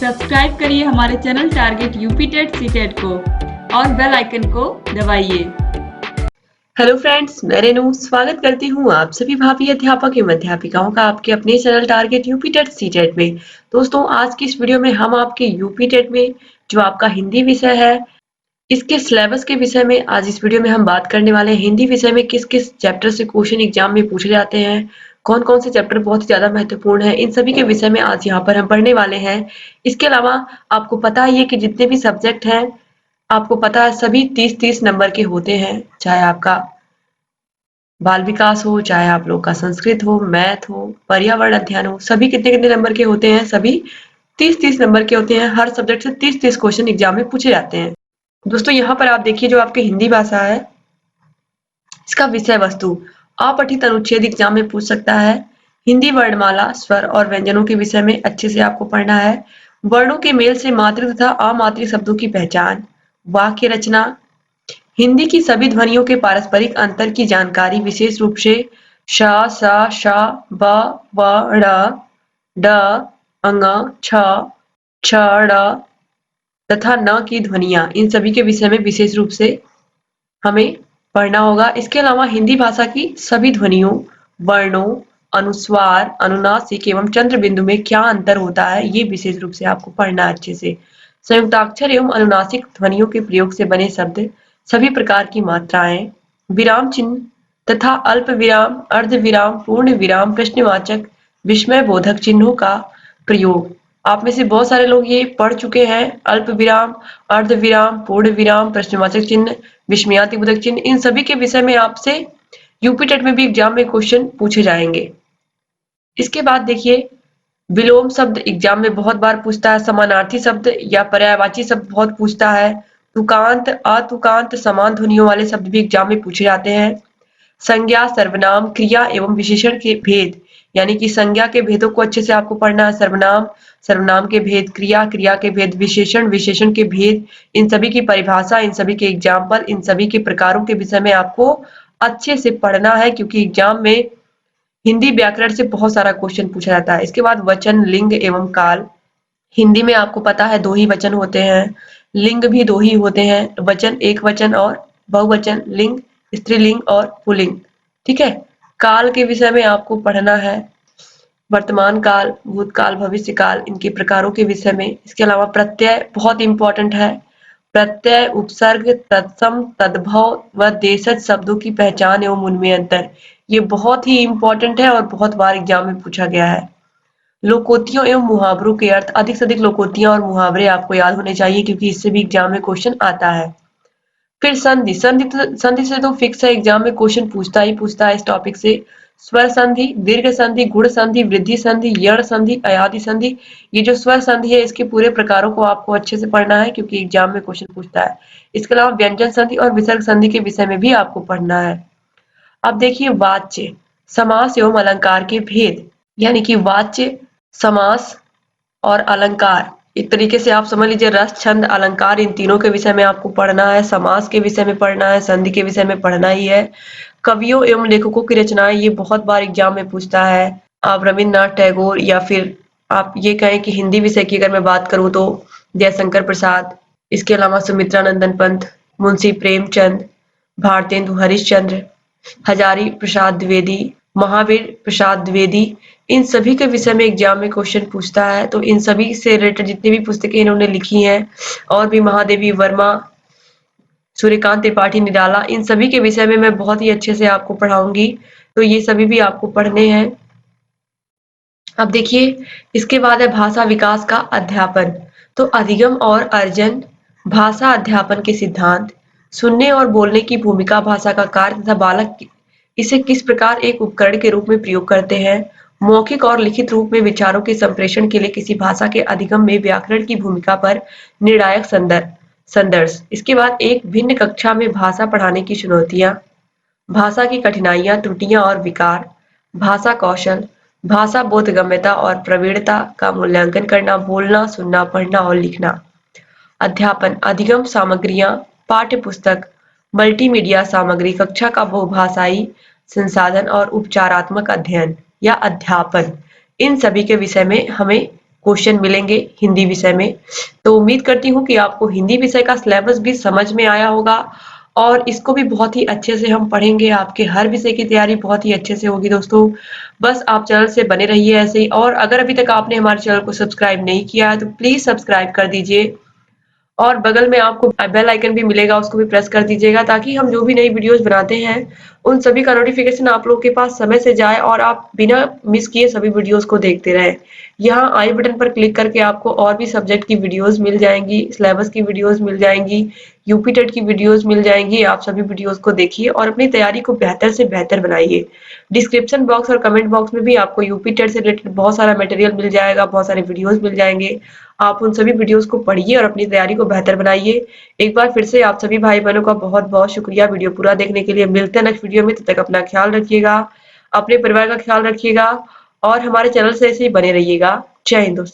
Subscribe करिए हमारे channel target UP TET CTET को और बेल आइकन को दबाइए। हेलो फ्रेंड्स, मैं रेनू स्वागत करती हूँ आप सभी भावी अध्यापक एवं अध्यापिकाओं का आपके अपने channel target UP TET CTET में। दोस्तों, आज की इस वीडियो में हम आपके यूपी टेट में जो आपका हिंदी विषय है, इसके सिलेबस के विषय में आज इस वीडियो में हम बात करने वाले हैं। हिंदी विषय में किस किस चैप्टर से क्वेश्चन एग्जाम में पूछे जाते हैं, कौन कौन से चैप्टर बहुत ही ज्यादा महत्वपूर्ण है, इन सभी के विषय में आज यहाँ पर हम पढ़ने वाले हैं। इसके अलावा आपको पता ही है कि जितने भी सब्जेक्ट हैं, आपको पता है सभी 30-30 नंबर के होते हैं। चाहे आपका बाल विकास हो, चाहे आप लोग का संस्कृत हो, मैथ हो, पर्यावरण अध्ययन हो, सभी कितने कितने नंबर के होते हैं? सभी 30-30 नंबर के होते हैं। हर सब्जेक्ट से 30-30 क्वेश्चन एग्जाम में पूछे जाते हैं। दोस्तों, यहाँ पर आप देखिए, जो आपकी हिंदी भाषा है, इसका विषय वस्तु अपठित अनुच्छेद एग्जाम में पूछ सकता है। हिंदी वर्णमाला, स्वर और व्यंजनों के विषय में अच्छे से आपको पढ़ना है। वर्णों के मेल से मात्रिक तथा अमात्रिक शब्दों की पहचान, वाक्य रचना, हिंदी की सभी ध्वनियों के पारस्परिक अंतर की जानकारी, विशेष रूप से श, स, श, ब, व, ड़, ड, अंग, छ, छ, ड़ तथा न की ध्वनियां, इन सभी के विषय में विशेष रूप से हमें पढ़ना होगा। इसके अलावा हिंदी भाषा की सभी ध्वनियों, वर्णों, अनुस्वार, अनुनासिक एवं चंद्र बिंदु में क्या अंतर होता है, ये विशेष रूप से आपको पढ़ना है अच्छे से। संयुक्ताक्षर एवं अनुनासिक ध्वनियों के प्रयोग से बने शब्द, सभी प्रकार की मात्राएं, विराम चिन्ह तथा अल्प विराम, अर्ध विराम, पूर्ण विराम, प्रश्नवाचक, विस्मय बोधक चिन्हों का प्रयोग। आप में से बहुत सारे लोग ये पढ़ चुके हैं। अल्प विराम, अर्ध विराम, पूर्ण विराम, प्रश्नवाचक चिन्ह, विस्मयादिबोधक चिन्ह, इन सभी के विषय में आपसे यूपी टेट में भी एग्जाम में क्वेश्चन पूछे जाएंगे। इसके बाद देखिए, विलोम शब्द एग्जाम में बहुत बार पूछता है। समानार्थी शब्द या पर्यायवाची शब्द बहुत पूछता है। तुकांत, अतुकांत, समान ध्वनियों वाले शब्द भी एग्जाम में पूछे जाते हैं। संज्ञा, सर्वनाम, क्रिया एवं विशेषण के भेद, यानी कि संज्ञा के भेदों को अच्छे से आपको पढ़ना है। सर्वनाम, सर्वनाम के भेद, क्रिया, क्रिया के भेद, विशेषण, विशेषण के भेद, इन सभी की परिभाषा, इन सभी के एग्जाम्पल, इन सभी के प्रकारों के विषय में आपको अच्छे से पढ़ना है, क्योंकि एग्जाम में हिंदी व्याकरण से बहुत सारा क्वेश्चन पूछा जाता है। इसके बाद वचन, लिंग एवं काल। हिंदी में आपको पता है 2 ही वचन होते हैं, लिंग भी 2 ही होते हैं। वचन एक वचन और बहुवचन, लिंग स्त्रीलिंग और पुल्लिंग। ठीक है। काल के विषय में आपको पढ़ना है, वर्तमान काल, भूतकाल, भविष्य काल, इनके प्रकारों के विषय में। इसके अलावा प्रत्यय बहुत इंपॉर्टेंट है। प्रत्यय, उपसर्ग, तत्सम, तद्भव व देशज शब्दों की पहचान एवं उनमें अंतर, ये बहुत ही इंपॉर्टेंट है और बहुत बार एग्जाम में पूछा गया है। लोकोक्तियों एवं मुहावरों के अर्थ, अधिक से अधिक लोकोक्तियां और मुहावरे आपको याद होने चाहिए, क्योंकि इससे भी एग्जाम में क्वेश्चन आता है। फिर संधि, संधि से तो फिक्स है, एग्जाम में क्वेश्चन पूछता ही पूछता है इस टॉपिक से। स्वर संधि, दीर्घ संधि, गुण संधि, वृद्धि संधि, यण संधि, अयादि संधि, ये जो स्वर संधि है, इसके पूरे प्रकारों को आपको अच्छे से पढ़ना है, क्योंकि एग्जाम में क्वेश्चन पूछता है। इसके अलावा व्यंजन संधि और विसर्ग संधि के विषय में भी आपको पढ़ना है। अब देखिए, वाच्य, समास एवं अलंकार के भेद, यानी कि वाच्य, समास और अलंकार, एक तरीके से आप समझ लीजिए रस, छंद, अलंकार, इन तीनों के विषय में आपको पढ़ना है। समास के विषय में पढ़ना है, संधि के विषय में पढ़ना ही है। कवियों एवं लेखकों की रचनाएं, ये बहुत बार एग्जाम में पूछता है। आप रविन्द्रनाथ टैगोर, या फिर आप ये कहें कि हिंदी विषय की अगर मैं बात करूं तो जयशंकर प्रसाद, इसके अलावा सुमित्रा नंदन पंत, मुंशी प्रेमचंद, भारतेंदु हरिश्चंद्र, हजारी प्रसाद द्विवेदी, महावीर प्रसाद द्विवेदी, इन सभी के विषय में एग्जाम में क्वेश्चन पूछता है। तो इन सभी से रिलेटेड जितनी भी पुस्तकें इन्होंने लिखी हैं, और भी महादेवी वर्मा, सूर्यकांत त्रिपाठी निराला, इन सभी के विषय में मैं बहुत ही अच्छे से आपको पढ़ाऊंगी, तो ये सभी भी आपको पढ़ने हैं। अब देखिए, इसके बाद है भाषा विकास का अध्यापन। तो अधिगम और अर्जन, भाषा अध्यापन के सिद्धांत, सुनने और बोलने की भूमिका, भाषा का कार्य तथा बालक इसे किस प्रकार एक उपकरण के रूप में प्रयोग करते हैं, मौखिक और लिखित रूप में विचारों के संप्रेषण के लिए किसी भाषा के अधिगम में व्याकरण की भूमिका पर निर्णायक संदर्श। इसके बाद एक भिन्न कक्षा में भाषा पढ़ाने की चुनौतियां, भाषा की कठिनाइयां, त्रुटियां और विकार, भाषा कौशल, भाषा बोधगम्यता और प्रवीणता का मूल्यांकन करना, बोलना, सुनना, पढ़ना और लिखना। अध्यापन, अधिगम सामग्रियां, पाठ्य पुस्तक, मल्टीमीडिया सामग्री, कक्षा का बहुभाषाई संसाधन और उपचारात्मक अध्ययन या अध्यापन, इन सभी के विषय में हमें क्वेश्चन मिलेंगे हिंदी विषय में। तो उम्मीद करती हूँ कि आपको हिंदी विषय का सिलेबस भी समझ में आया होगा और इसको भी बहुत ही अच्छे से हम पढ़ेंगे। आपके हर विषय की तैयारी बहुत ही अच्छे से होगी दोस्तों। बस आप चैनल से बने रहिए ऐसे ही, और अगर अभी तक आपने हमारे चैनल को सब्सक्राइब नहीं किया है तो प्लीज सब्सक्राइब कर दीजिए और बगल में आपको बेल आइकन भी मिलेगा, उसको भी प्रेस कर दीजिएगा ताकि हम जो भी नई वीडियोस बनाते हैं उन सभी का नोटिफिकेशन आप लोगों के पास समय से जाए और आप बिना मिस किए सभी वीडियोस को देखते रहें। यहाँ आई बटन पर क्लिक करके आपको और भी सब्जेक्ट की वीडियोस मिल जाएंगी, सिलेबस की वीडियोस मिल जाएंगी, यूपी टेट की वीडियोस मिल जाएंगी। आप सभी वीडियोस को देखिए और अपनी तैयारी को बेहतर से बेहतर बनाइए। डिस्क्रिप्शन बॉक्स और कमेंट बॉक्स में भी आपको यूपी टेट से रिलेटेड बहुत सारा मटेरियल मिल जाएगा, बहुत सारे वीडियोस मिल जाएंगे। आप उन सभी वीडियोस को पढ़िए और अपनी तैयारी को बेहतर बनाइए। एक बार फिर से आप सभी भाई बहनों का बहुत बहुत शुक्रिया वीडियो पूरा देखने के लिए। मिलते हैं नेक्स्ट वीडियो में, तब तक अपना ख्याल रखिएगा, अपने परिवार का ख्याल रखिएगा और हमारे चैनल से ऐसे ही बने रहिएगा। जय हिंद दोस्तों।